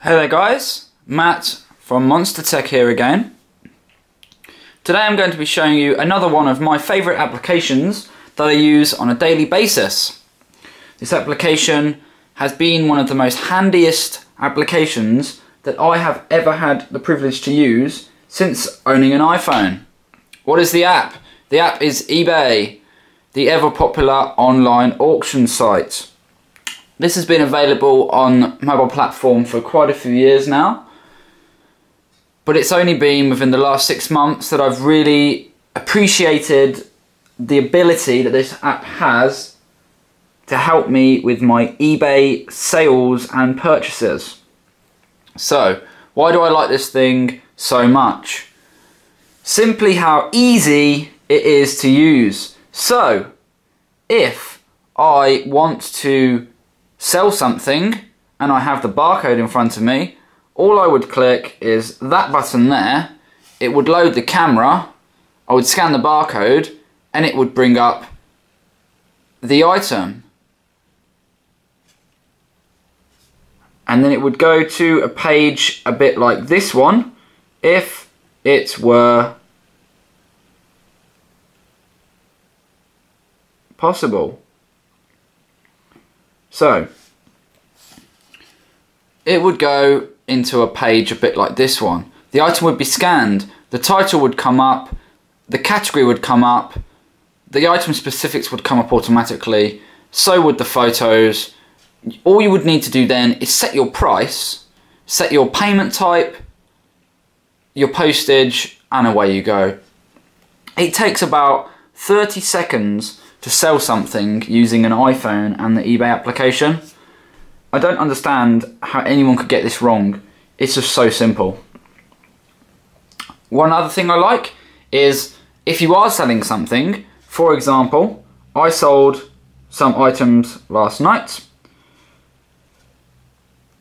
Hey there guys, Matt from Monster Tech here again. Today I'm going to be showing you another one of my favourite applications that I use on a daily basis. This application has been one of the most handiest applications that I have ever had the privilege to use since owning an iPhone. What is the app? The app is eBay, the ever popular online auction site. This has been available on mobile platform for quite a few years now, but it's only been within the last 6 months that I've really appreciated the ability that this app has to help me with my eBay sales and purchases. So, why do I like this thing so much? Simply how easy it is to use. So, if I want to sell something and I have the barcode in front of me, all I would click is that button there. It would load the camera, I would scan the barcode, and it would bring up the item. And then it would go to a page a bit like this one if it were possible. So, it would go into a page a bit like this one. The item would be scanned, the title would come up, the category would come up, the item specifics would come up automatically, so would the photos. All you would need to do then is set your price, set your payment type, your postage, and away you go. It takes about 30 seconds to sell something using an iPhone and the eBay application. I don't understand how anyone could get this wrong. It's just so simple. One other thing I like is if you are selling something, for example, I sold some items last night.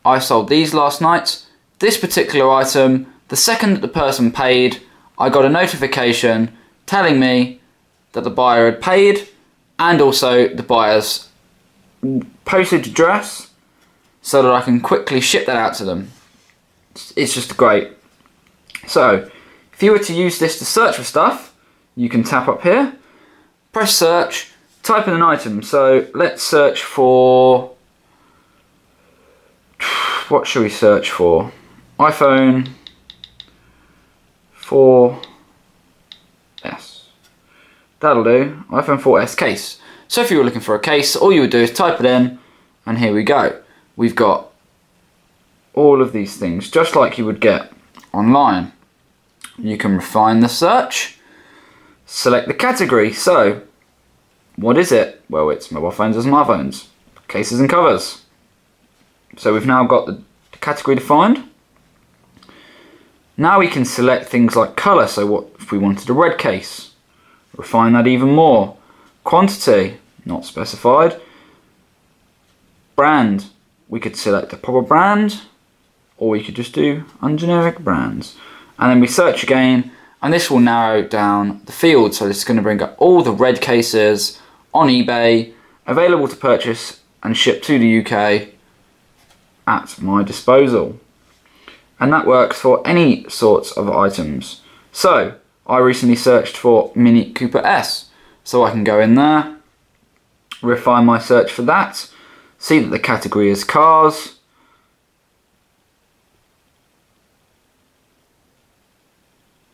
I sold these last night. This particular item, the second that the person paid, I got a notification telling me that the buyer had paid and also the buyer's postage address so that I can quickly ship that out to them. It's just great. So, if you were to use this to search for stuff, you can tap up here, press search, type in an item. So, let's search for... what should we search for? iPhone 4S. That'll do. iPhone 4S case. So if you were looking for a case, all you would do is type it in, and here we go. We've got all of these things, just like you would get online. You can refine the search, select the category. So, what is it? Well, it's mobile phones and smartphones, cases and covers. So we've now got the category defined. Now we can select things like colour. So what if we wanted a red case? Refine that even more. Quantity, not specified. Brand, we could select a proper brand, or we could just do ungeneric brands. And then we search again, and this will narrow down the field. So this is going to bring up all the red cases on eBay, available to purchase and ship to the UK at my disposal. And that works for any sorts of items. So, I recently searched for Mini Cooper S. So I can go in there, refine my search for that, see that the category is cars.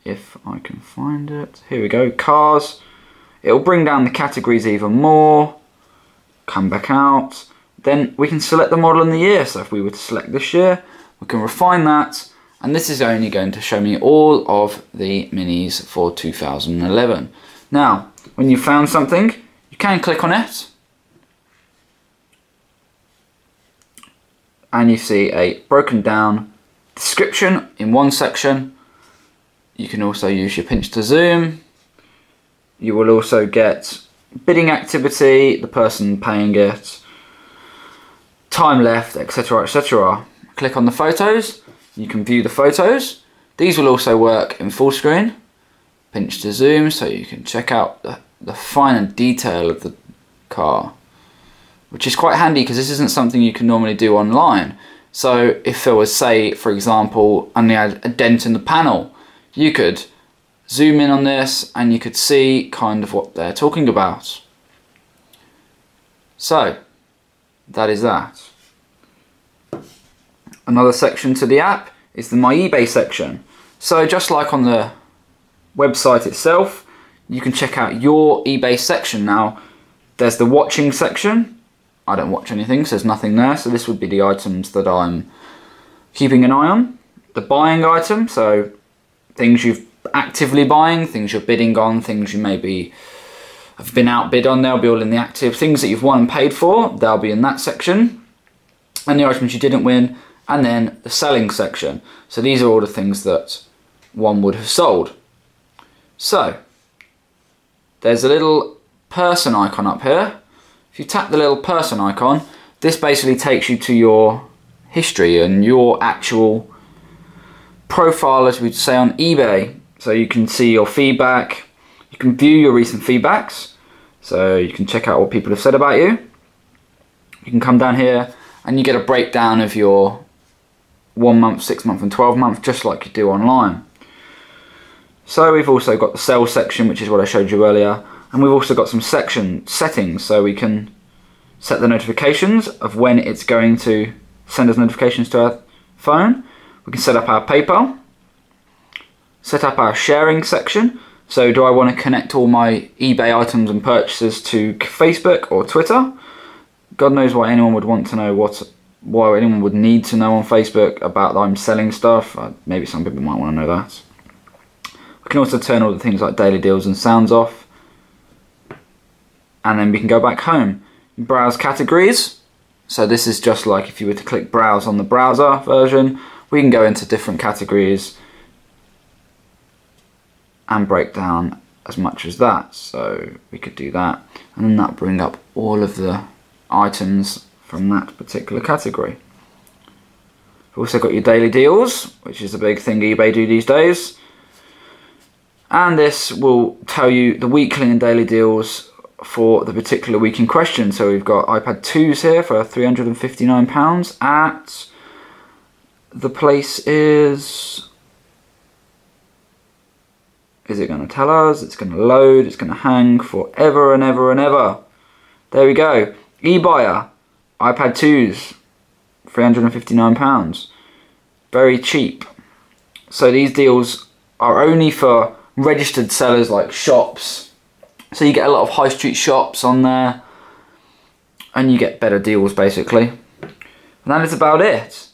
If I can find it, here we go, cars. It will bring down the categories even more, come back out. Then we can select the model and the year. So if we were to select this year, we can refine that. And this is only going to show me all of the minis for 2011. Now, when you've found something, you can click on it. And you see a broken down description in one section. You can also use your pinch to zoom. You will also get bidding activity, the person paying it, time left, etc, etc. Click on the photos, you can view the photos. These will also work in full screen. Pinch to zoom so you can check out the finer detail of the car, which is quite handy because this isn't something you can normally do online. So if there was, say, for example, only had a dent in the panel, you could zoom in on this and you could see kind of what they're talking about. So that is that. Another section to the app is the My eBay section. So just like on the website itself, you can check out your eBay section. Now there's the watching section. I don't watch anything, so there's nothing there, so this would be the items that I'm keeping an eye on. The buying item, so things you've actively buying, things you're bidding on, things you maybe have been outbid on, they'll be all in the active. Things that you've won and paid for, they'll be in that section. And the items you didn't win, and then the selling section. So these are all the things that one would have sold. So there's a little person icon up here. If you tap the little person icon, this basically takes you to your history and your actual profile, as we'd say on eBay. So you can see your feedback, you can view your recent feedbacks, so you can check out what people have said about you. You can come down here and you get a breakdown of your 1 month, 6 month and 12 month, just like you do online. So we've also got the sales section, which is what I showed you earlier. And we've also got some section settings, so we can set the notifications of when it's going to send us notifications to our phone. We can set up our PayPal, set up our sharing section. So do I want to connect all my eBay items and purchases to Facebook or Twitter? God knows why anyone would want to know why anyone would need to know on Facebook about that I'm selling stuff. Maybe some people might want to know that. We can also turn all the things like daily deals and sounds off. And then we can go back home. Browse categories. So this is just like if you were to click browse on the browser version, we can go into different categories and break down as much as that. So we could do that, and then that'll bring up all of the items from that particular category. We've also got your daily deals, which is a big thing eBay do these days. And this will tell you the weekly and daily deals for the particular week in question. So we've got iPad 2s here for £359 at, the place is it going to tell us? It's going to load, it's going to hang forever and ever and ever. There we go. eBuyer, iPad 2s, £359. Very cheap. So these deals are only for registered sellers like shops. So you get a lot of high street shops on there and you get better deals basically. And that is about it.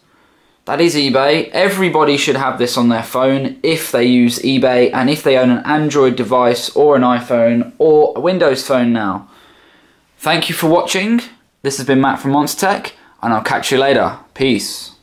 That is eBay. Everybody should have this on their phone if they use eBay and if they own an Android device or an iPhone or a Windows phone now. Thank you for watching. This has been Matt from Monster Tech and I'll catch you later. Peace.